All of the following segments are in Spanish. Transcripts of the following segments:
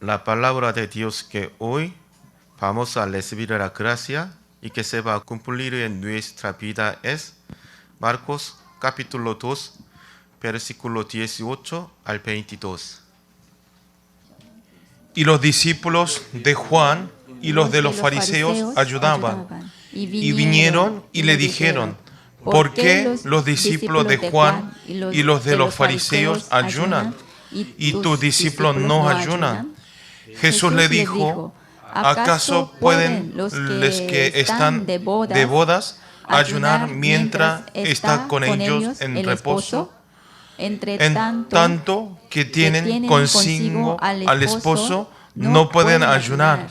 La palabra de Dios que hoy vamos a recibir la gracia y que se va a cumplir en nuestra vida es Marcos capítulo 2, versículo 18 al 22. Y los discípulos de Juan y los de los fariseos ayudaban. Y vinieron y le dijeron: ¿por qué los discípulos de Juan y los de los fariseos ayunan y tus discípulos no ayunan? Jesús le dijo: ¿acaso pueden los que están de bodas ayunar mientras está con ellos en reposo? En tanto que tienen consigo al esposo, no pueden ayunar,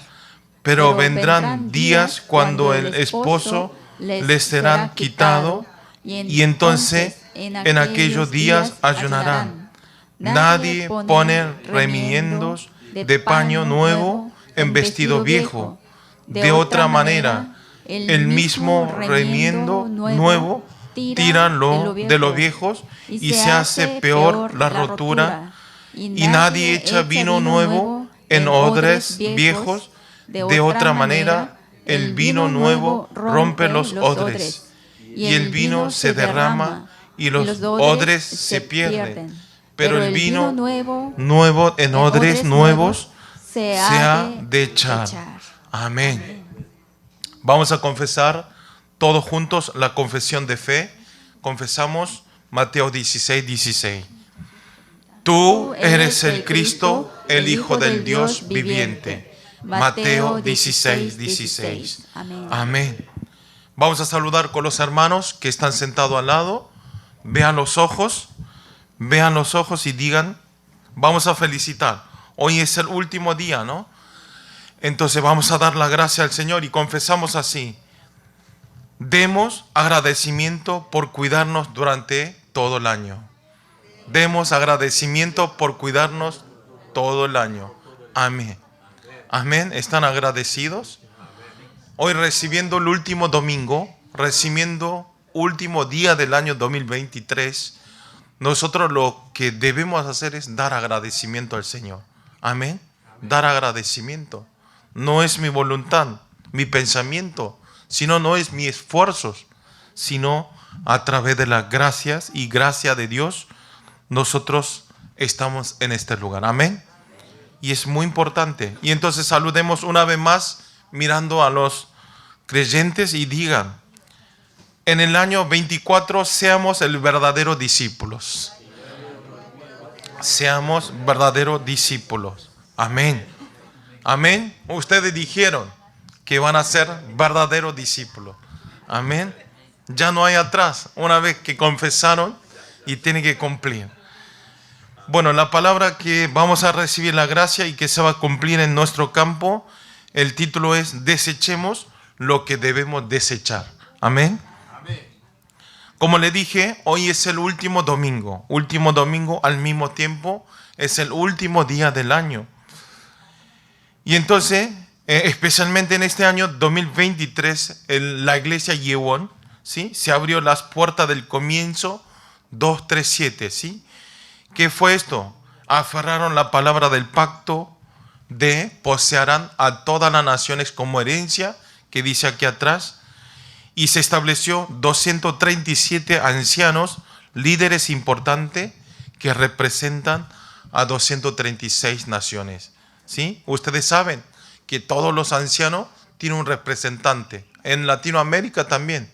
pero vendrán días cuando el esposo les será quitado, y entonces en aquellos días ayunarán. Nadie pone remiendos de paño nuevo en vestido viejo. De otra manera, el mismo remiendo nuevo tiran de los viejos y se hace peor la rotura. Y nadie echa vino nuevo en odres viejos. De otra manera, el vino nuevo rompe los odres y el vino se derrama y los odres se pierden. Pero el vino nuevo en odres nuevos se ha de echar. Amén. Vamos a confesar todos juntos la confesión de fe. Confesamos Mateo 16, 16. Tú eres el Cristo, el Hijo del Dios viviente. Mateo 16, 16. Amén. Vamos a saludar con los hermanos que están sentados al lado. Vean los ojos y digan: vamos a felicitar. Hoy es el último día, ¿no? Entonces vamos a dar la gracia al Señor y confesamos así: demos agradecimiento por cuidarnos durante todo el año. Demos agradecimiento por cuidarnos todo el año. Amén. Amén. ¿Están agradecidos? Hoy recibiendo el último domingo, recibiendo último día del año 2023, nosotros lo que debemos hacer es dar agradecimiento al Señor. Amén. Dar agradecimiento. No es mi voluntad, mi pensamiento, sino no es mis esfuerzos, sino a través de las gracias y gracia de Dios, nosotros estamos en este lugar. Amén. Y es muy importante. Y entonces saludemos una vez más mirando a los creyentes y digan: en el año 24 seamos el verdadero discípulos. Seamos verdaderos discípulos. Amén. Amén. Ustedes dijeron que van a ser verdaderos discípulos. Amén. Ya no hay atrás. Una vez que confesaron, y tienen que cumplir. Bueno, la palabra que vamos a recibir la gracia y que se va a cumplir en nuestro campo, el título es: desechemos lo que debemos desechar. Amén. Como le dije, hoy es el último domingo al mismo tiempo es el último día del año. Y entonces, especialmente en este año 2023, la iglesia Yewon, ¿sí?, se abrió las puertas del comienzo 237, ¿sí? ¿Qué fue esto? Aferraron la palabra del pacto de poseerán a todas las naciones como herencia, que dice aquí atrás, y se estableció 237 ancianos, líderes importantes, que representan a 236 naciones. ¿Sí? Ustedes saben que todos los ancianos tienen un representante. En Latinoamérica también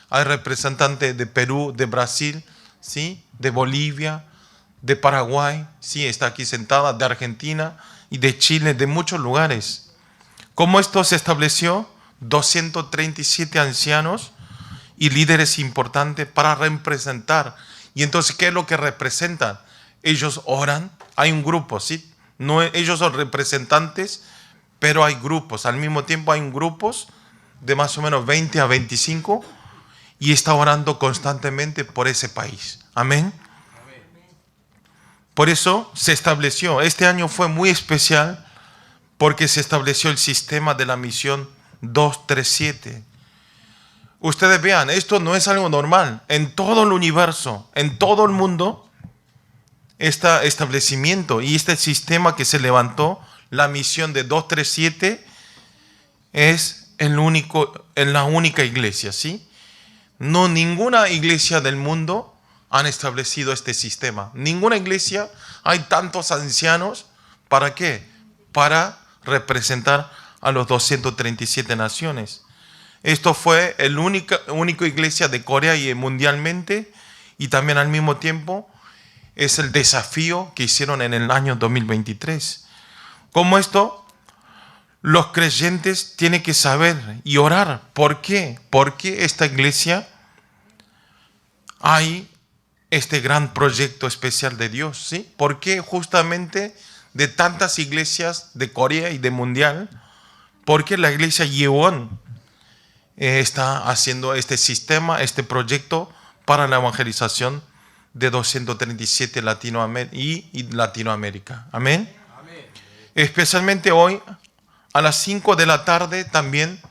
hay representantes de Perú, de Brasil, ¿sí?, de Bolivia, de Paraguay, sí, está aquí sentada, de Argentina y de Chile, de muchos lugares. ¿Cómo esto se estableció? 237 ancianos y líderes importantes para representar. Y entonces, ¿qué es lo que representan? Ellos oran, hay un grupo, ¿sí? No, ellos son representantes, pero hay grupos. Al mismo tiempo hay grupos de más o menos 20 a 25 y está orando constantemente por ese país. Amén. Por eso se estableció. Este año fue muy especial porque se estableció el sistema de la misión 237. Ustedes vean, esto no es algo normal. En todo el universo, en todo el mundo, este establecimiento y este sistema que se levantó la misión de 237 es en la única iglesia, ¿sí? No, ninguna iglesia del mundo han establecido este sistema. Ninguna iglesia hay tantos ancianos. ¿Para qué? Para representar a los 237 naciones. Esto fue la única iglesia de Corea y mundialmente, y también al mismo tiempo es el desafío que hicieron en el año 2023. Como esto, los creyentes tienen que saber y orar. ¿Por qué? ¿Por qué esta iglesia hay este gran proyecto especial de Dios? ¿Sí? ¿Por qué justamente de tantas iglesias de Corea y de mundial? ¿Por qué la iglesia Yeon está haciendo este sistema, este proyecto para la evangelización de 237 y Latinoamérica? Amén. Amén. Especialmente hoy, a las 5 de la tarde, también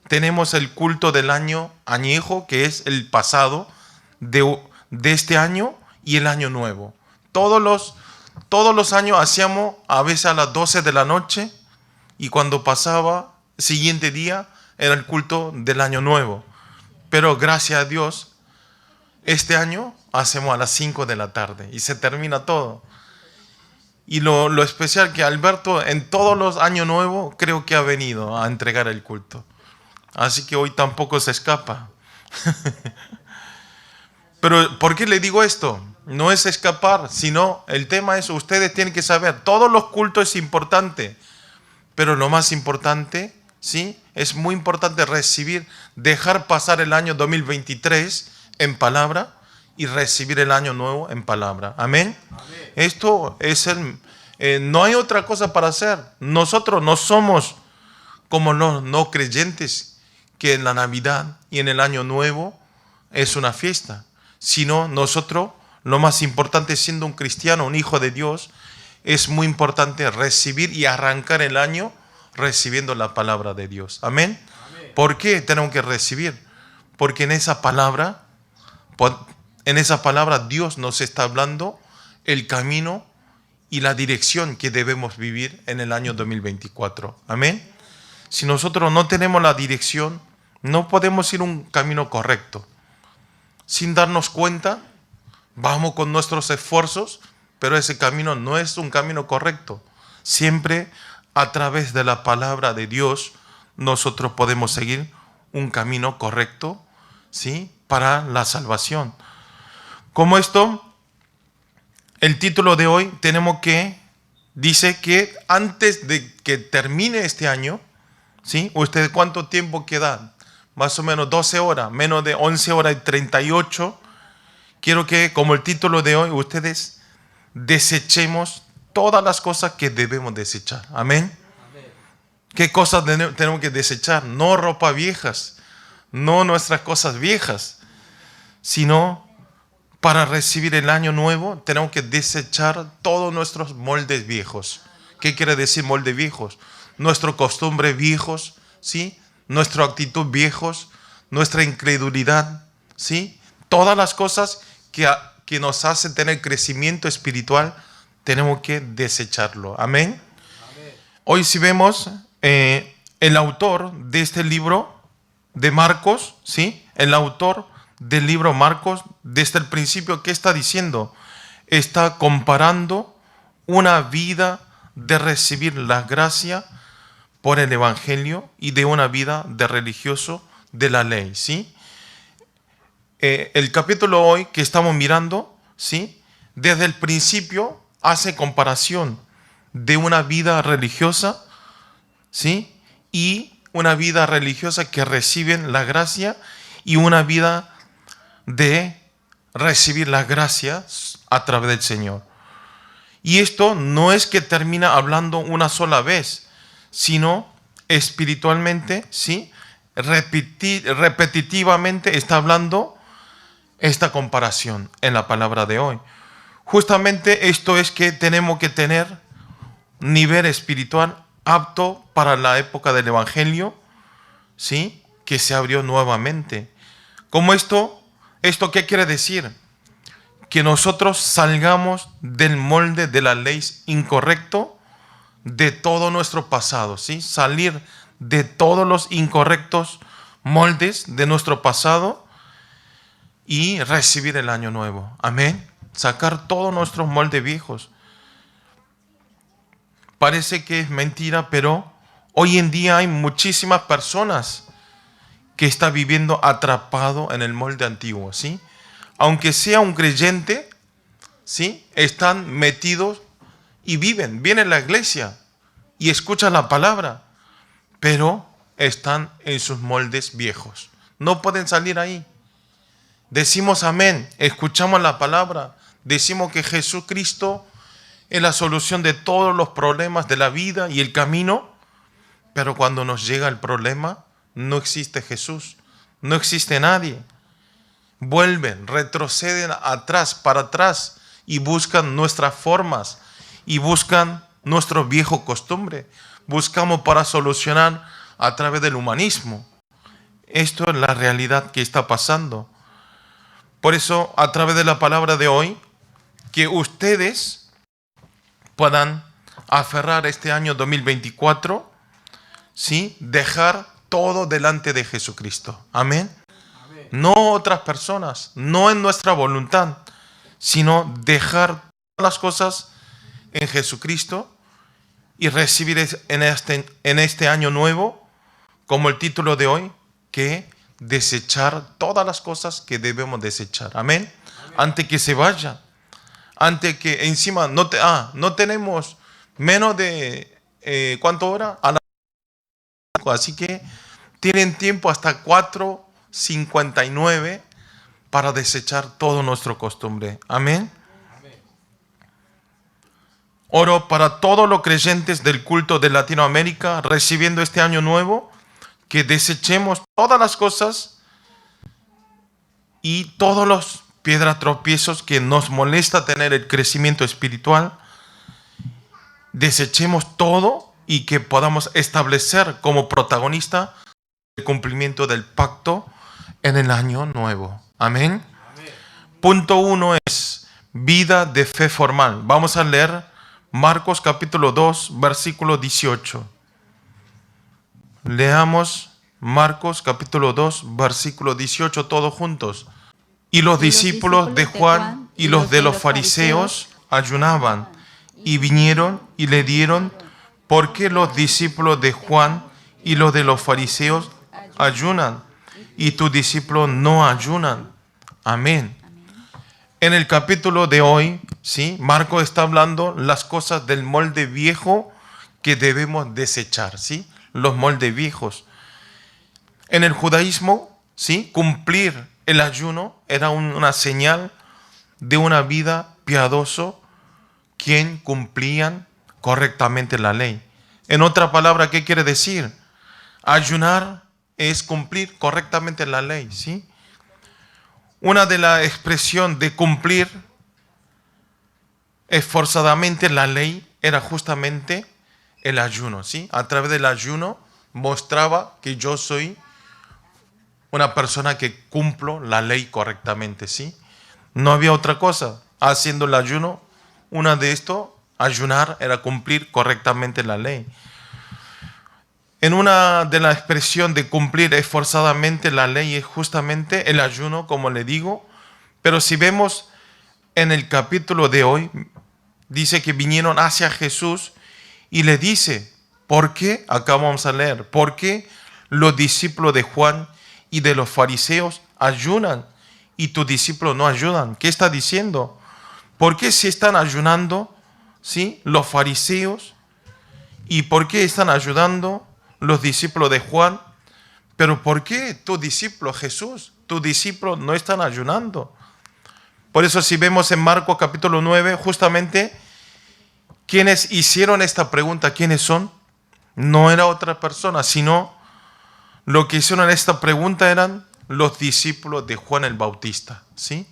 tenemos el culto del año añejo, que es el pasado de este año y el año nuevo. Todos los años hacíamos a veces a las 12 de la noche, y cuando pasaba el siguiente día era el culto del año nuevo. Pero gracias a Dios, este año hacemos a las 5 de la tarde y se termina todo. Y lo especial que Alberto en todos los años nuevos creo que ha venido a entregar el culto. Así que hoy tampoco se escapa. Pero ¿por qué le digo esto? No es escapar, sino el tema es, ustedes tienen que saber, todos los cultos es importante, pero lo más importante, ¿sí? Es muy importante recibir, dejar pasar el año 2023 en palabra y recibir el año nuevo en palabra. Amén. Amén. Esto es no hay otra cosa para hacer. Nosotros no somos como los no creyentes, que en la Navidad y en el año nuevo es una fiesta, sino nosotros, lo más importante siendo un cristiano, un hijo de Dios, es muy importante recibir y arrancar el año recibiendo la palabra de Dios. Amén. Amén. ¿Por qué tenemos que recibir? Porque en esa palabra Dios nos está hablando el camino y la dirección que debemos vivir en el año 2024. Amén. Si nosotros no tenemos la dirección, no podemos ir un camino correcto. Sin darnos cuenta, vamos con nuestros esfuerzos, pero ese camino no es un camino correcto. Siempre a través de la palabra de Dios nosotros podemos seguir un camino correcto, ¿sí? Para la salvación. Como esto, el título de hoy dice que antes de que termine este año, ¿sí? ¿Ustedes cuánto tiempo queda? Más o menos 12 horas, menos de 11 horas y 38. Quiero que, como el título de hoy, ustedes desechemos todas las cosas que debemos desechar. Amén. Amén. ¿Qué cosas tenemos que desechar? No ropa viejas, no nuestras cosas viejas, sino para recibir el año nuevo tenemos que desechar todos nuestros moldes viejos. ¿Qué quiere decir moldes viejos? Nuestros costumbres viejos, ¿sí? Nuestra actitud viejos, nuestra incredulidad, ¿sí? Todas las cosas que nos hacen tener crecimiento espiritual, tenemos que desecharlo. Amén. Amén. Hoy si vemos el autor de este libro de Marcos, ¿sí? El autor del libro Marcos, desde el principio, ¿qué está diciendo? Está comparando una vida de recibir la gracia por el Evangelio y de una vida de religioso de la ley, ¿sí? El capítulo hoy que estamos mirando, ¿sí? Desde el principio hace comparación de una vida religiosa, ¿sí? Y una vida religiosa que reciben la gracia y una vida de recibir la gracia a través del Señor. Y esto no es que termina hablando una sola vez, sino espiritualmente, ¿sí? Repetitivamente está hablando esta comparación en la palabra de hoy. Justamente esto es que tenemos que tener nivel espiritual apto para la época del Evangelio, ¿sí? Que se abrió nuevamente. Como ¿esto qué quiere decir? Que nosotros salgamos del molde de la ley incorrecto, de todo nuestro pasado, ¿sí? Salir de todos los incorrectos moldes de nuestro pasado y recibir el año nuevo. Amén. Sacar todos nuestros moldes viejos. Parece que es mentira, pero hoy en día hay muchísimas personas que están viviendo atrapado en el molde antiguo, ¿sí? Aunque sea un creyente, ¿sí? Están metidos y vienen a la iglesia y escuchan la palabra, pero están en sus moldes viejos. No pueden salir ahí. Decimos amén, escuchamos la palabra, decimos que Jesucristo es la solución de todos los problemas de la vida y el camino, pero cuando nos llega el problema, no existe Jesús, no existe nadie. Vuelven, retroceden para atrás y buscan nuestras formas y buscan nuestro viejo costumbre. Buscamos para solucionar a través del humanismo. Esto es la realidad que está pasando. Por eso, a través de la palabra de hoy, que ustedes puedan aferrar este año 2024, ¿sí? Dejar todo delante de Jesucristo. Amén. No otras personas, no en nuestra voluntad, sino dejar todas las cosas en Jesucristo y recibir en este año nuevo, como el título de hoy, que desechar todas las cosas que debemos desechar. Amén. Antes que se vaya, antes que encima no tenemos menos de ¿cuánto hora? A las 5, así que tienen tiempo hasta 4:59 para desechar todo nuestro costumbre. Amén. Oro para todos los creyentes del culto de Latinoamérica recibiendo este año nuevo, que desechemos todas las cosas y todos los piedras tropiezos que nos molesta tener el crecimiento espiritual. Desechemos todo y que podamos establecer como protagonista el cumplimiento del pacto en el año nuevo. Amén. Punto 1 es vida de fe formal. Vamos a leer Marcos capítulo 2, versículo 18. Leamos Marcos capítulo 2, versículo 18 todos juntos. Y los discípulos de Juan y los de los fariseos ayunaban y vinieron y le dieron: ¿por qué los discípulos de Juan y los de los fariseos ayunan y tus discípulos no ayunan? Amén. En el capítulo de hoy, ¿sí? Marcos está hablando las cosas del molde viejo que debemos desechar, ¿sí? Los moldes viejos. En el judaísmo, ¿sí? Cumplir el ayuno era una señal de una vida piadoso, quien cumplían correctamente la ley. En otra palabra, ¿qué quiere decir? Ayunar es cumplir correctamente la ley, ¿sí? Una de las expresiones de cumplir esforzadamente la ley era justamente el ayuno, ¿sí? A través del ayuno mostraba que yo soy una persona que cumplo la ley correctamente, ¿sí? No había otra cosa. Haciendo el ayuno, una de esto, ayunar, era cumplir correctamente la ley. En una de las expresiones de cumplir esforzadamente la ley es justamente el ayuno, como le digo. Pero si vemos en el capítulo de hoy, dice que vinieron hacia Jesús y le dice, ¿por qué? Acá vamos a leer, ¿por qué los discípulos de Juan y de los fariseos ayunan y tus discípulos no ayudan? ¿Qué está diciendo? ¿Por qué si están ayunando, ¿sí? Los fariseos? ¿Y por qué están ayudando los discípulos de Juan? Pero ¿por qué tus discípulos, Jesús, tus discípulos no están ayunando? Por eso si vemos en Marcos capítulo 9, justamente quienes hicieron esta pregunta, ¿quiénes son? No era otra persona, sino lo que hicieron esta pregunta eran los discípulos de Juan el Bautista, ¿sí?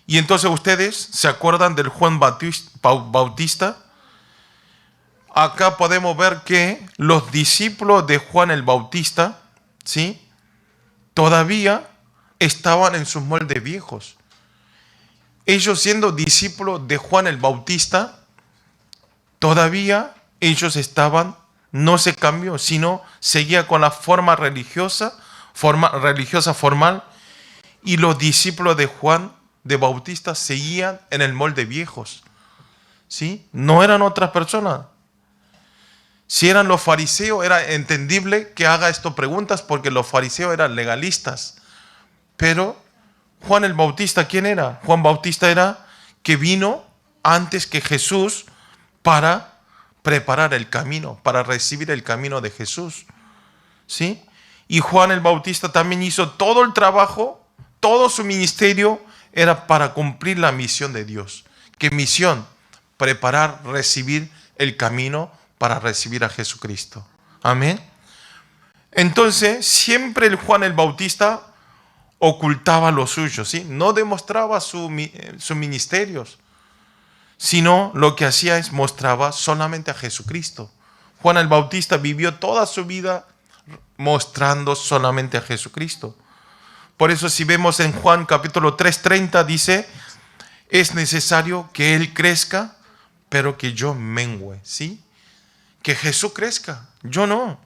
Y entonces ustedes se acuerdan del Juan Bautista. Acá podemos ver que los discípulos de Juan el Bautista, ¿sí? Todavía estaban en sus moldes viejos. Ellos siendo discípulos de Juan el Bautista, todavía ellos estaban, no se cambió, sino seguía con la forma religiosa formal, y los discípulos de Juan de Bautista seguían en el molde viejos. ¿Sí? No eran otras personas. Si eran los fariseos, era entendible que haga estas preguntas porque los fariseos eran legalistas. Pero Juan el Bautista, ¿quién era? Juan Bautista era que vino antes que Jesús para preparar el camino, para recibir el camino de Jesús. ¿Sí? Y Juan el Bautista también hizo todo el trabajo, todo su ministerio era para cumplir la misión de Dios. ¿Qué misión? Preparar, recibir el camino para recibir a Jesucristo. Amén. Entonces, siempre el Juan el Bautista ocultaba lo suyo, ¿sí? No demostraba sus ministerios, sino lo que hacía es mostraba solamente a Jesucristo. Juan el Bautista vivió toda su vida mostrando solamente a Jesucristo. Por eso si vemos en Juan capítulo 3:30 dice, es necesario que Él crezca, pero que yo mengüe, ¿sí? Que Jesús crezca, yo no.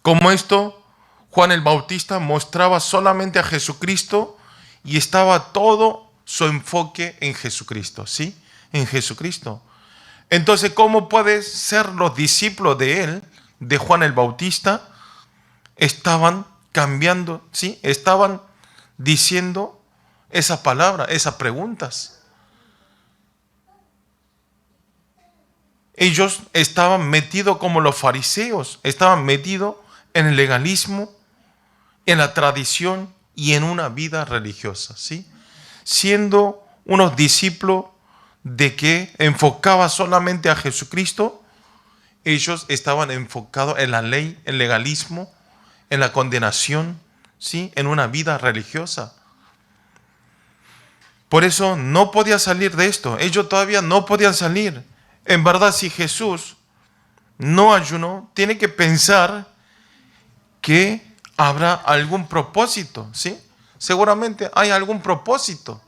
Como esto, Juan el Bautista mostraba solamente a Jesucristo y estaba todo su enfoque en Jesucristo, ¿sí? En Jesucristo. Entonces, ¿cómo pueden ser los discípulos de él, de Juan el Bautista? Estaban cambiando, ¿sí? Estaban diciendo esa palabra, esas preguntas. Ellos estaban metidos como los fariseos, estaban metidos en el legalismo, en la tradición y en una vida religiosa, ¿sí? Siendo unos discípulos de que enfocaba solamente a Jesucristo, ellos estaban enfocados en la ley, en el legalismo, en la condenación, ¿sí? En una vida religiosa. Por eso no podía salir de esto. Ellos todavía no podían salir. En verdad, si Jesús no ayunó, tiene que pensar que habrá algún propósito, ¿sí? Seguramente hay algún propósito,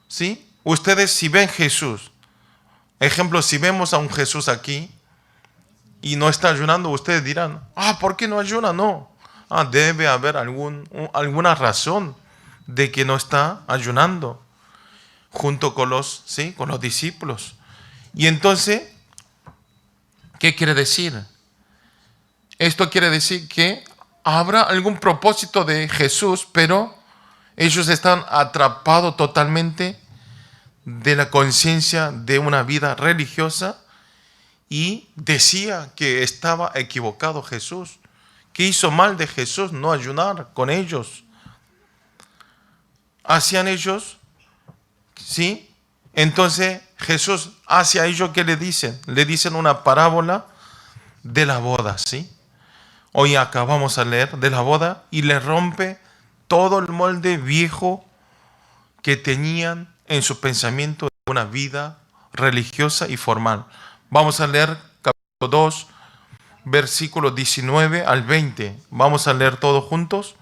¿sí? Ustedes si ven Jesús, ejemplo, si vemos a un Jesús aquí y no está ayunando, ustedes dirán, ¿por qué no ayuna? No, debe haber alguna razón de que no está ayunando junto con ¿sí? Con los discípulos. Y entonces, ¿qué quiere decir? Esto quiere decir que habrá algún propósito de Jesús, pero ellos están atrapados totalmente de la conciencia de una vida religiosa y decía que estaba equivocado Jesús, que hizo mal de Jesús no ayunar con ellos. Hacían ellos, ¿sí? Entonces Jesús hacia ellos, ¿qué le dicen? Le dicen una parábola de la boda, ¿sí? Hoy acabamos a leer de la boda y le rompe todo el molde viejo que tenían en su pensamiento de una vida religiosa y formal. Vamos a leer capítulo 2, versículos 19 al 20. Vamos a leer todos juntos.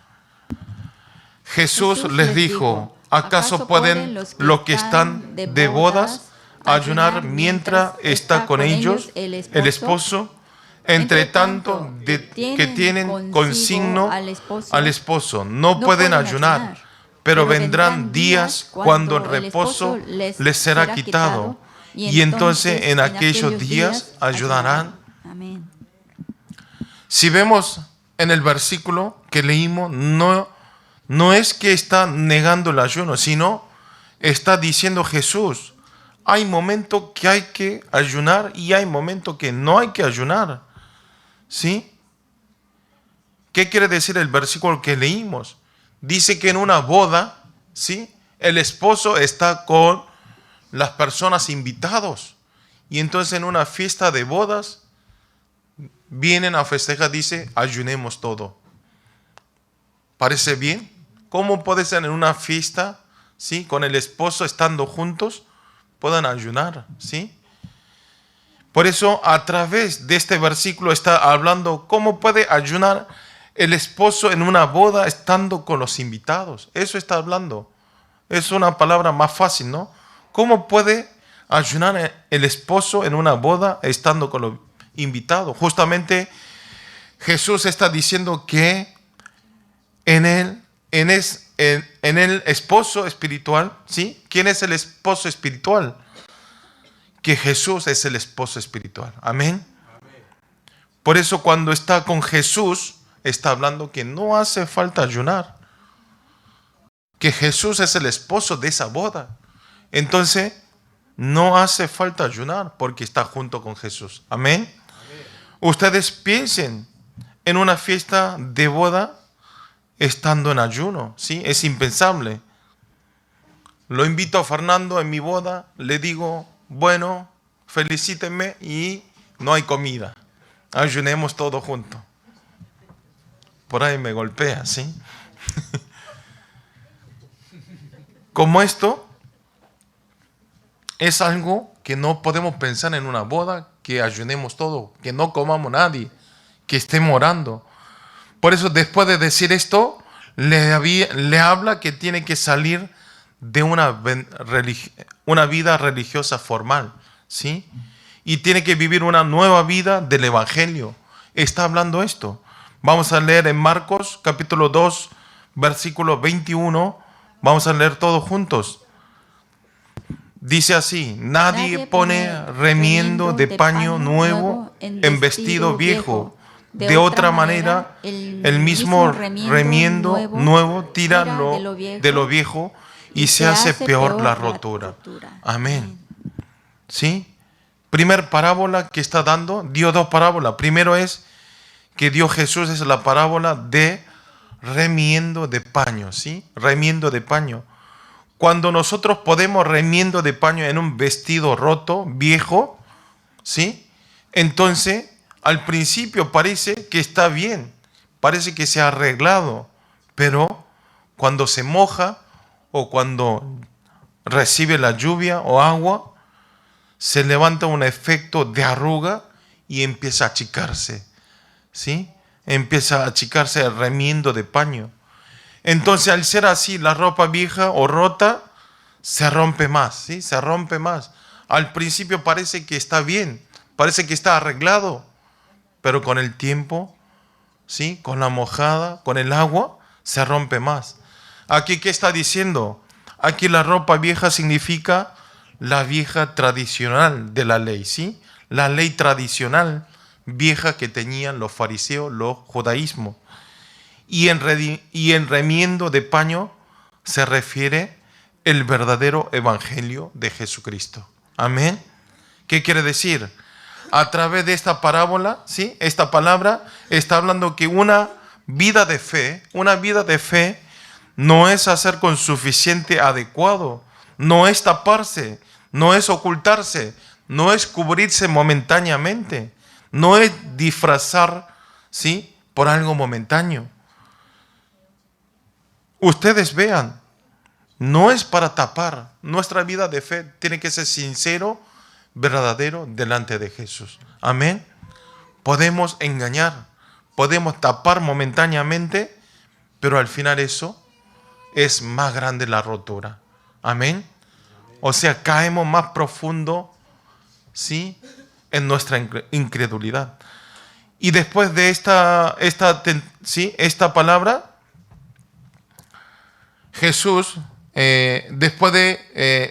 Jesús les dijo, ¿acaso pueden los que están de bodas ayunar mientras está con ellos el esposo? Entre tanto que tienen consigno al esposo, no pueden ayunar, pero vendrán días cuando el reposo les será quitado, y entonces en aquellos días ayudarán. Amén. Si vemos en el versículo que leímos, no es que está negando el ayuno, sino está diciendo Jesús, hay momentos que hay que ayunar y hay momentos que no hay que ayunar. ¿Sí? ¿Qué quiere decir el versículo que leímos? Dice que en una boda, ¿sí? El esposo está con las personas invitados. Y entonces en una fiesta de bodas, vienen a festejar, dice, ayunemos todo. ¿Parece bien? ¿Cómo puede ser en una fiesta, ¿sí? Con el esposo estando juntos, puedan ayunar, ¿sí? Por eso, a través de este versículo está hablando cómo puede ayunar el esposo en una boda estando con los invitados. Eso está hablando. Es una palabra más fácil, ¿no? ¿Cómo puede ayunar el esposo en una boda estando con los invitados. Justamente Jesús está diciendo que en el esposo espiritual, ¿sí? ¿Quién es el esposo espiritual? Que Jesús es el esposo espiritual. Amén. Por eso cuando está con Jesús, está hablando que no hace falta ayunar. Que Jesús es el esposo de esa boda. Entonces, no hace falta ayunar porque está junto con Jesús. Amén. Ustedes piensen en una fiesta de boda estando en ayuno, ¿sí? Es impensable. Lo invito a Fernando en mi boda, le digo, bueno, felicítenme y no hay comida. Ayunemos todos juntos. Por ahí me golpea, ¿sí? Como esto es algo que no podemos pensar en una boda, que ayunemos todos, que no comamos nadie, que estemos orando. Por eso después de decir esto, le habla que tiene que salir de una vida religiosa formal, ¿sí? Y tiene que vivir una nueva vida del Evangelio. Está hablando esto. Vamos a leer en Marcos capítulo 2, versículo 21. Vamos a leer todos juntos. Dice así: nadie pone remiendo de paño nuevo en vestido viejo. De otra manera, el mismo remiendo nuevo tira de lo viejo y se hace peor la rotura. Amén. ¿Sí? Primer parábola que está dando, dio dos parábolas. Primero es que dio Jesús, es la parábola de remiendo de paño, ¿sí? Remiendo de paño. Cuando nosotros podemos remiendo de paño en un vestido roto, viejo, ¿sí? Entonces, al principio parece que está bien, parece que se ha arreglado, pero cuando se moja o cuando recibe la lluvia o agua, se levanta un efecto de arruga y empieza a achicarse, ¿sí? Empieza a achicarse el remiendo de paño. Entonces, al ser así, la ropa vieja o rota se rompe más, ¿sí? Se rompe más. Al principio parece que está bien, parece que está arreglado, pero con el tiempo, ¿sí? Con la mojada, con el agua, se rompe más. Aquí, ¿qué está diciendo? Aquí la ropa vieja significa la vieja tradicional de la ley, ¿sí? La ley tradicional vieja que tenían los fariseos, los judaísmos. Y en remiendo de paño se refiere el verdadero evangelio de Jesucristo. Amén. ¿Qué quiere decir? A través de esta parábola, ¿sí? Esta palabra está hablando que una vida de fe no es hacer con suficiente adecuado, no es taparse, no es ocultarse, no es cubrirse momentáneamente, no es disfrazar, ¿sí? Por algo momentáneo. Ustedes vean, no es para tapar. Nuestra vida de fe tiene que ser sincero, verdadero delante de Jesús. Amén. Podemos engañar, podemos tapar momentáneamente, pero al final eso es más grande la rotura. Amén. O sea, caemos más profundo, ¿sí? En nuestra incredulidad. Y después de esta palabra, Jesús,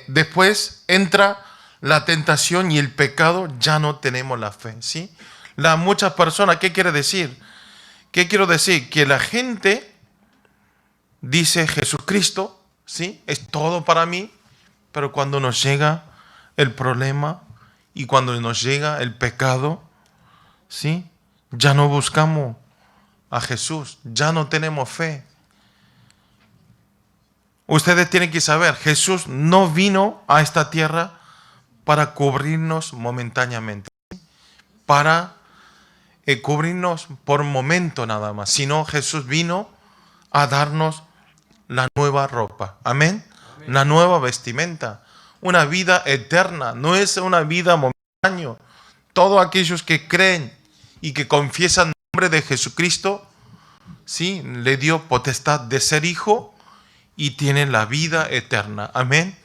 después entra la tentación y el pecado, ya no tenemos la fe, ¿sí? Muchas personas, ¿qué quiere decir? ¿Qué quiero decir? Que la gente dice Jesucristo, ¿sí? Es todo para mí, pero cuando nos llega el problema y cuando nos llega el pecado, ¿sí? Ya no buscamos a Jesús, ya no tenemos fe. Ustedes tienen que saber, Jesús no vino a esta tierra para cubrirnos momentáneamente, para cubrirnos por momento nada más, sino Jesús vino a darnos la nueva ropa, amén, la nueva vestimenta, una vida eterna, no es una vida momentánea. Todos aquellos que creen y que confiesan el nombre de Jesucristo, sí, le dio potestad de ser hijo y tienen la vida eterna. Amén.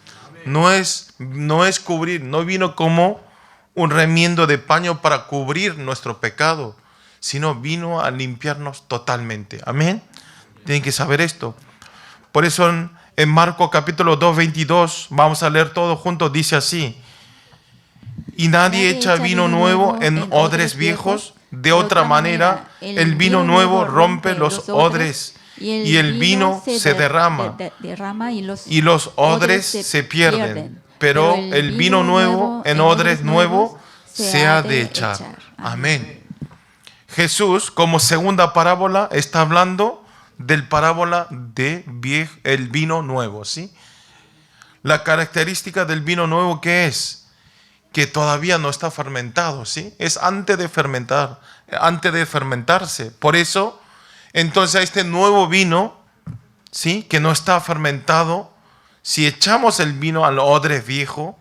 No es cubrir, no vino como un remiendo de paño para cubrir nuestro pecado, sino vino a limpiarnos totalmente. Amén. Tienen que saber esto. Por eso en Marcos capítulo 2, 22, vamos a leer todo juntos, dice así: y nadie echa vino nuevo en odres viejos, de otra manera el vino nuevo rompe los odres y el vino se derrama y los odres se pierden, pero el vino nuevo en odres nuevos se ha de echar. Amén. Jesús, como segunda parábola, está hablando del parábola de el vino nuevo, ¿sí? La característica del vino nuevo, ¿qué es? Que todavía no está fermentado, ¿sí? Es antes de fermentarse. Por eso, entonces, este nuevo vino, ¿sí? Que no está fermentado, si echamos el vino al odre viejo,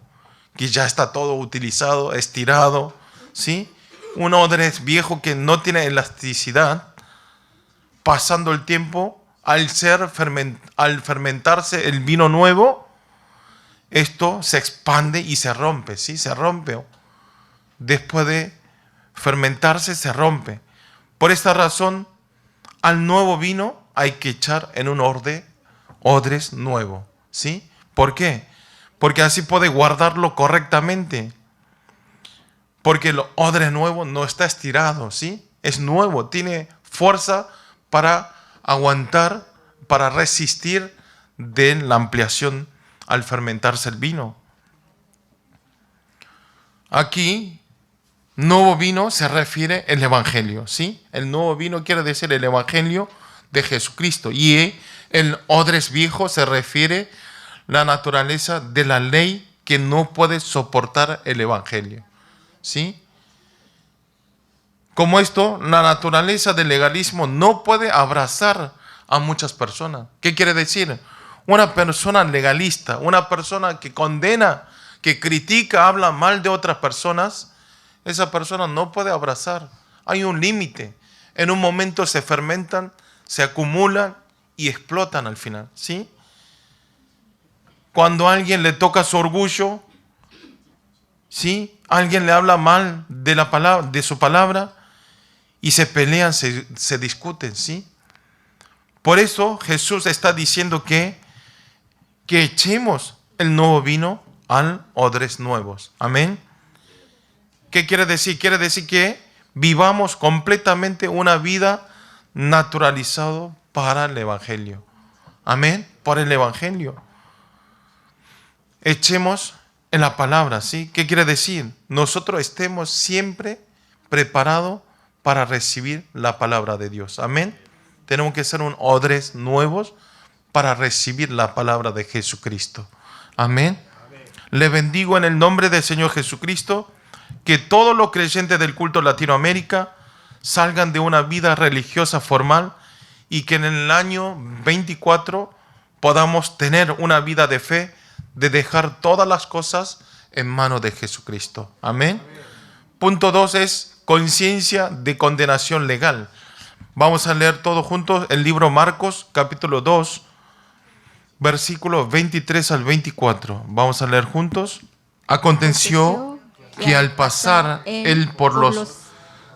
que ya está todo utilizado, estirado, ¿sí? Un odre viejo que no tiene elasticidad, pasando el tiempo, al fermentarse el vino nuevo, esto se expande y se rompe, ¿sí? Se rompe. Después de fermentarse, se rompe. Por esta razón, al nuevo vino hay que echar en un odres nuevo, ¿sí? ¿Por qué? Porque así puede guardarlo correctamente. Porque el odre nuevo no está estirado, ¿sí? Es nuevo, tiene fuerza para aguantar, para resistir de la ampliación al fermentarse el vino. Aquí, nuevo vino se refiere al Evangelio, ¿sí? El nuevo vino quiere decir el Evangelio de Jesucristo. Y el odres viejo se refiere a la naturaleza de la ley que no puede soportar el Evangelio, ¿sí? Como esto, la naturaleza del legalismo no puede abrazar a muchas personas. ¿Qué quiere decir? Una persona legalista, una persona que condena, que critica, habla mal de otras personas, esa persona no puede abrazar. Hay un límite. En un momento se fermentan, se acumulan y explotan al final, ¿sí? Cuando a alguien le toca su orgullo, ¿sí? Alguien le habla mal de la palabra, de su palabra, y se pelean, se discuten, ¿sí? Por eso Jesús está diciendo que echemos el nuevo vino al odres nuevos. Amén. ¿Qué quiere decir? Quiere decir que vivamos completamente una vida naturalizada para el Evangelio. Amén. Por el Evangelio. Echemos en la palabra, ¿sí? ¿Qué quiere decir? Nosotros estemos siempre preparados para recibir la palabra de Dios. Amén. Tenemos que ser un odres nuevos para recibir la palabra de Jesucristo. Amén. Le bendigo en el nombre del Señor Jesucristo, que todos los creyentes del culto Latinoamérica salgan de una vida religiosa formal y que en el año 24 podamos tener una vida de fe, de dejar todas las cosas en manos de Jesucristo. Amén. Punto 2 es conciencia de condenación legal. Vamos a leer todos juntos el libro Marcos, capítulo 2, versículos 23 al 24. Vamos a leer juntos. Aconteció que al pasar él por los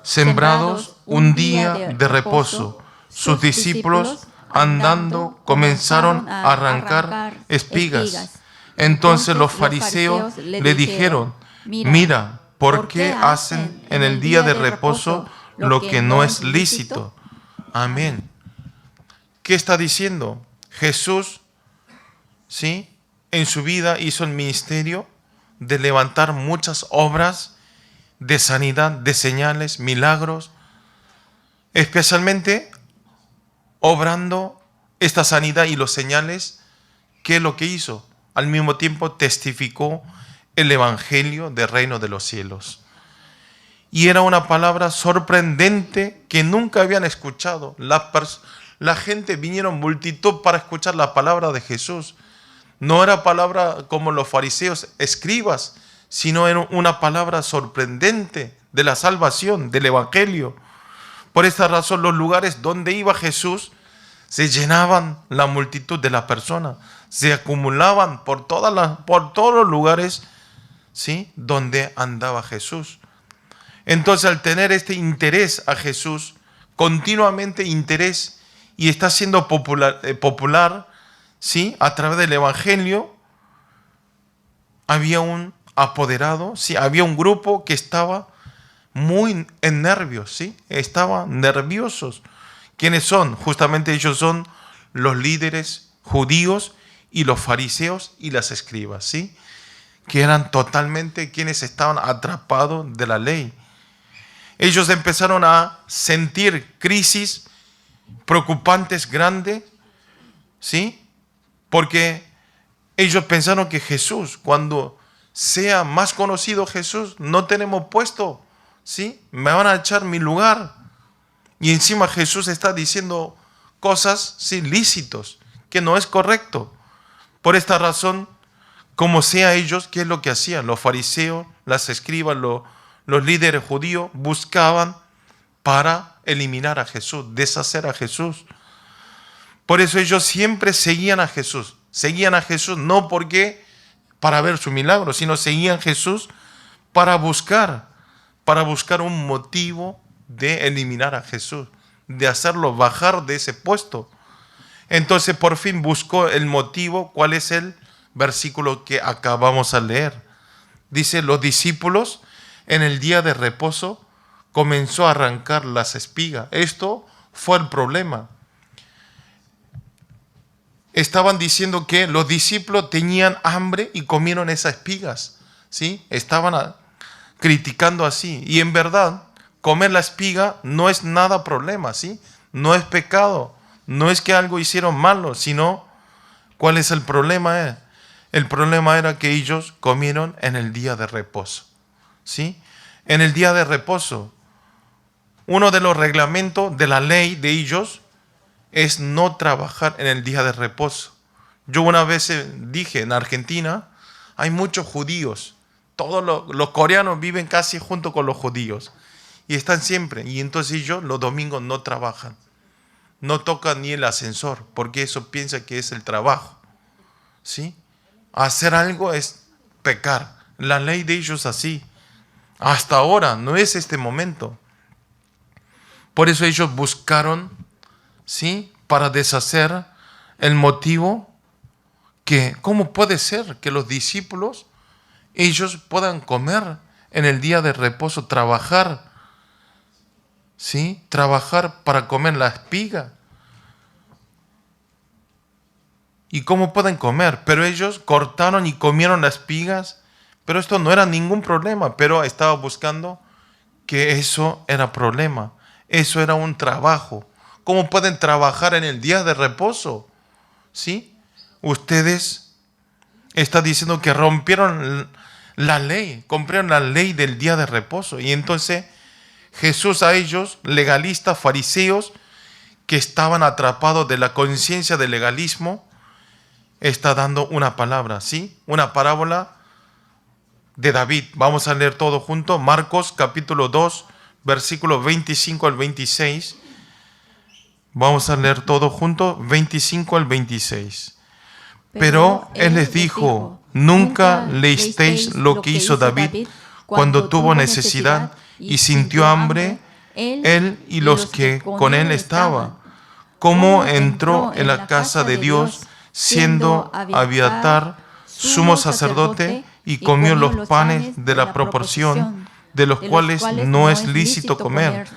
sembrados un día de reposo, sus discípulos andando comenzaron a arrancar espigas. Entonces los fariseos le dijeron: mira, ¿por qué hacen en el día de reposo lo que no es lícito? Amén. ¿Qué está diciendo? Jesús, ¿sí?, en su vida hizo el ministerio de levantar muchas obras de sanidad, de señales, milagros, especialmente obrando esta sanidad y los señales. ¿Qué es lo que hizo? Al mismo tiempo testificó el evangelio del reino de los cielos. Y era una palabra sorprendente que nunca habían escuchado. La gente vinieron multitud para escuchar la palabra de Jesús. No era palabra como los fariseos, escribas, sino era una palabra sorprendente de la salvación, del evangelio. Por esta razón, los lugares donde iba Jesús Se llenaban la multitud de las personas, se acumulaban por todos los lugares, ¿sí?, donde andaba Jesús. Entonces, al tener este interés a Jesús, continuamente interés, y está siendo popular, ¿sí?, a través del Evangelio, había un apoderado, ¿sí?, había un grupo que estaba muy en nervios, ¿sí?, estaban nerviosos. ¿Quiénes son? Justamente ellos son los líderes judíos y los fariseos y las escribas, ¿sí?, que eran totalmente quienes estaban atrapados de la ley. Ellos empezaron a sentir crisis preocupantes grandes, ¿sí?, porque ellos pensaron que Jesús, cuando sea más conocido Jesús, no tenemos puesto, ¿sí?, me van a echar mi lugar. Y encima Jesús está diciendo cosas, sí, lícitos, que no es correcto. Por esta razón, como sea ellos, ¿qué es lo que hacían? Los fariseos, las escribas, los líderes judíos buscaban para eliminar a Jesús, deshacer a Jesús. Por eso ellos siempre seguían a Jesús. Seguían a Jesús no porque para ver su milagro, sino seguían a Jesús para buscar un motivo de eliminar a Jesús, de hacerlo bajar de ese puesto. Entonces por fin buscó el motivo. ¿Cuál es el versículo que acabamos de leer? Dice: los discípulos en el día de reposo comenzó a arrancar las espigas. Esto fue el problema. Estaban diciendo que los discípulos tenían hambre y comieron esas espigas, ¿sí? Estaban criticando así. Y en verdad, comer la espiga no es nada problema, ¿sí? No es pecado. No es que algo hicieron malo, sino ¿cuál es el problema? El problema era que ellos comieron en el día de reposo, ¿sí? En el día de reposo, uno de los reglamentos de la ley de ellos es no trabajar en el día de reposo. Yo una vez dije, en Argentina hay muchos judíos. Todos los coreanos viven casi junto con los judíos. Y están siempre. Y entonces ellos los domingos no trabajan. No tocan ni el ascensor, porque eso piensa que es el trabajo, ¿sí? Hacer algo es pecar. La ley de ellos es así. Hasta ahora, no es este momento. Por eso ellos buscaron, ¿sí?, para deshacer el motivo que, ¿cómo puede ser que los discípulos, ellos puedan comer en el día de reposo, trabajar, ¿sí?, trabajar para comer la espiga? ¿Y cómo pueden comer? Pero ellos cortaron y comieron las espigas, pero esto no era ningún problema, pero estaba buscando que eso era problema, eso era un trabajo. ¿Cómo pueden trabajar en el día de reposo? ¿Sí? Ustedes están diciendo que rompieron la ley, cumplieron la ley del día de reposo. Y entonces Jesús a ellos, legalistas, fariseos, que estaban atrapados de la conciencia del legalismo, está dando una palabra, ¿sí? Una parábola de David. Vamos a leer todo junto. Marcos capítulo 2, versículos 25 al 26. Vamos a leer todo junto, 25 al 26. Pero él les dijo: nunca leísteis lo que hizo David cuando tuvo necesidad y sintió hambre, él y los que con él estaban, cómo entró en la casa de Dios siendo Abiatar sumo sacerdote y comió los panes de la proporción, de los cuales no es lícito comer,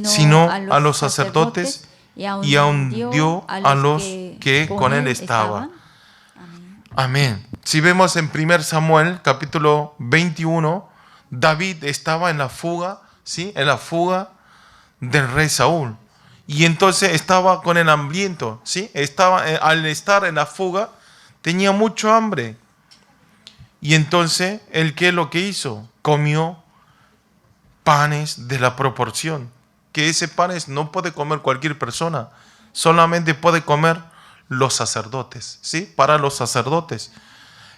sino a los sacerdotes, y aún dio a los que con él estaban. Amén. Si vemos en 1 Samuel capítulo 21, David estaba en la fuga, ¿sí?, en la fuga del rey Saúl. Y entonces estaba con el hambriento, ¿sí? Al estar en la fuga, tenía mucho hambre. Y entonces, ¿qué es lo que hizo? Comió panes de la proporción. Que ese panes no puede comer cualquier persona, solamente puede comer los sacerdotes, ¿sí? Para los sacerdotes.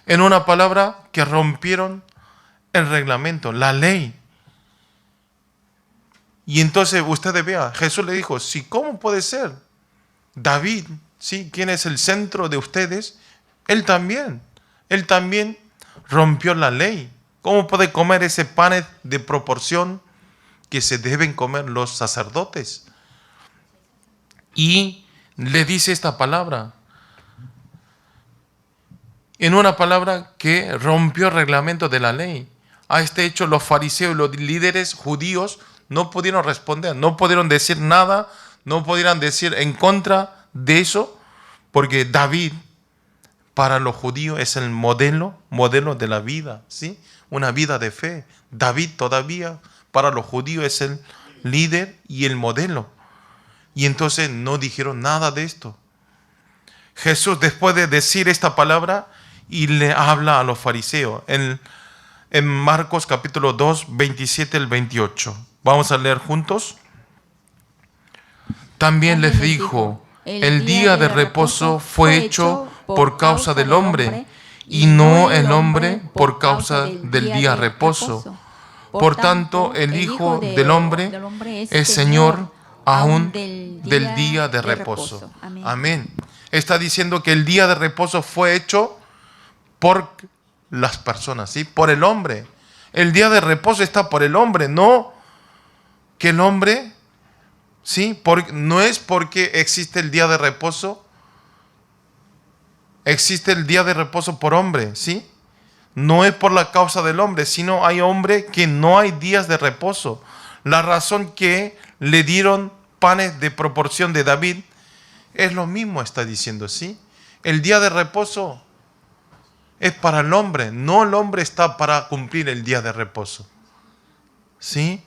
En una palabra, que rompieron el reglamento, la ley. Y entonces ustedes vean, Jesús le dijo: ¿sí, cómo puede ser? David, ¿sí? ¿Quién es el centro de ustedes? Él también rompió la ley. ¿Cómo puede comer ese pan de proporción que se deben comer los sacerdotes? Y le dice esta palabra, en una palabra que rompió el reglamento de la ley. A este hecho los fariseos y los líderes judíos no pudieron responder, no pudieron decir nada, no pudieron decir en contra de eso, porque David para los judíos es el modelo de la vida, ¿sí? Una vida de fe. David todavía para los judíos es el líder y el modelo. Y entonces no dijeron nada de esto. Jesús, después de decir esta palabra, y le habla a los fariseos en Marcos capítulo 2, 27 al 28. Vamos a leer juntos. También les dijo, el día de reposo fue hecho por causa del hombre, y no el hombre por causa del día de reposo. Por tanto, el Hijo del Hombre es Señor aún del día de reposo. Amén. Está diciendo que el día de reposo fue hecho por las personas, ¿sí? Por el hombre. El día de reposo está por el hombre, no que el hombre, ¿sí? No es porque existe el día de reposo, existe el día de reposo por hombre, ¿sí? No es por la causa del hombre, sino hay hombre que no hay días de reposo. La razón que le dieron panes de proporción de David es lo mismo, está diciendo, ¿sí? El día de reposo es para el hombre, no el hombre está para cumplir el día de reposo, ¿sí?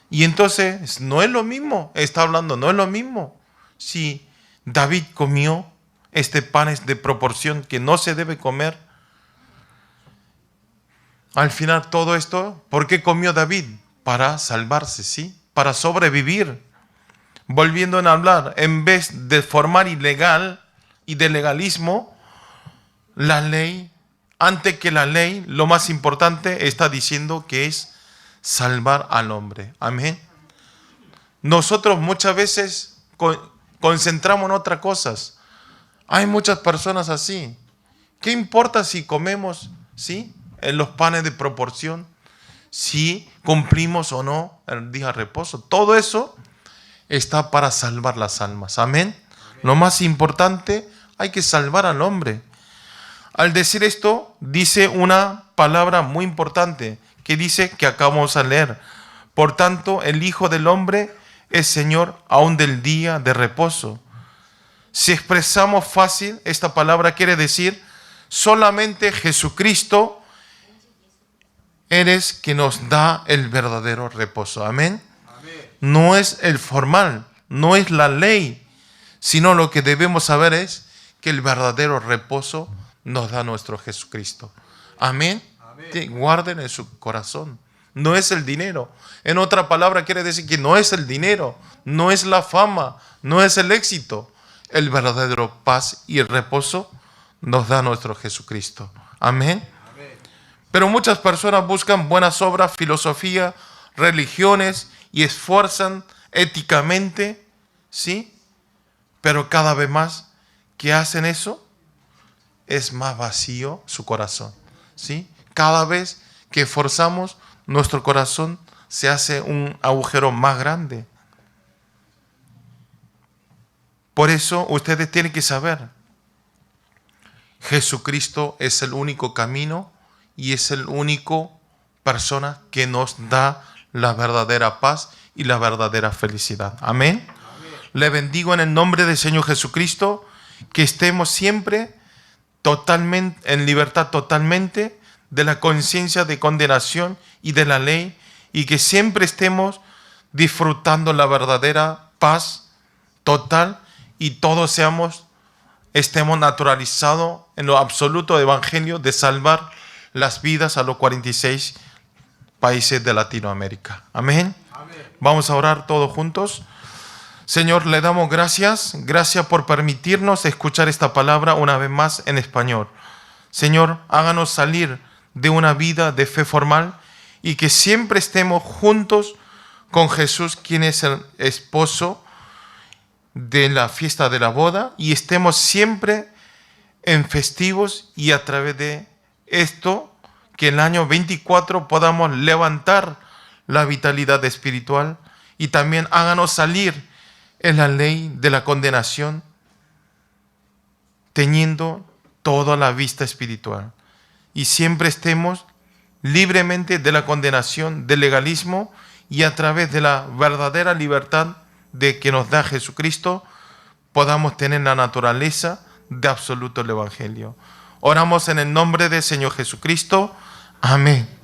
Y entonces no es lo mismo, está hablando, no es lo mismo. Si David comió este pan de proporción que no se debe comer, al final todo esto, ¿por qué comió David? Para salvarse, ¿sí? Para sobrevivir. Volviendo a hablar, en vez de formar ilegal y de legalismo, la ley, antes que la ley, lo más importante está diciendo que es salvar al hombre. Amén. Nosotros muchas veces concentramos en otras cosas. Hay muchas personas así. ¿Qué importa si comemos, sí, en los panes de proporción? Si cumplimos o no el día de reposo. Todo eso está para salvar las almas. Amén. Lo más importante, hay que salvar al hombre. Al decir esto, dice una palabra muy importante que dice que acabamos de leer. Por tanto, el Hijo del Hombre es Señor aún del día de reposo. Si expresamos fácil, esta palabra quiere decir solamente Jesucristo eres que nos da el verdadero reposo. Amén. No es el formal, no es la ley, sino lo que debemos saber es que el verdadero reposo nos da nuestro Jesucristo. Amén. Guarden en su corazón. No es el dinero. En otra palabra quiere decir que no es el dinero, no es la fama, no es el éxito. El verdadero paz y el reposo nos da nuestro Jesucristo. Amén. Pero muchas personas buscan buenas obras, filosofía, religiones y esfuerzan éticamente, ¿sí? Pero cada vez más que hacen eso, es más vacío su corazón, ¿sí? Cada vez que esforzamos, nuestro corazón se hace un agujero más grande. Por eso ustedes tienen que saber, Jesucristo es el único camino y es el único persona que nos da la verdadera paz y la verdadera felicidad. Amén. Le bendigo en el nombre del Señor Jesucristo, que estemos siempre totalmente en libertad totalmente de la conciencia de condenación y de la ley, y que siempre estemos disfrutando la verdadera paz total y todos estemos naturalizados en lo absoluto del evangelio de salvar las vidas a los 46 países de Latinoamérica. Amén. Vamos a orar todos juntos. Señor, le damos gracias por permitirnos escuchar esta palabra una vez más en español. Señor, háganos salir de una vida de fe formal y que siempre estemos juntos con Jesús, quien es el esposo de la fiesta de la boda y estemos siempre en festivos, y a través de esto, que el año 24 podamos levantar la vitalidad espiritual y también háganos salir en la ley de la condenación, teniendo toda la vista espiritual. Y siempre estemos libremente de la condenación, del legalismo, y a través de la verdadera libertad de que nos da Jesucristo, podamos tener la naturaleza de absoluto el Evangelio. Oramos en el nombre del Señor Jesucristo. Amén.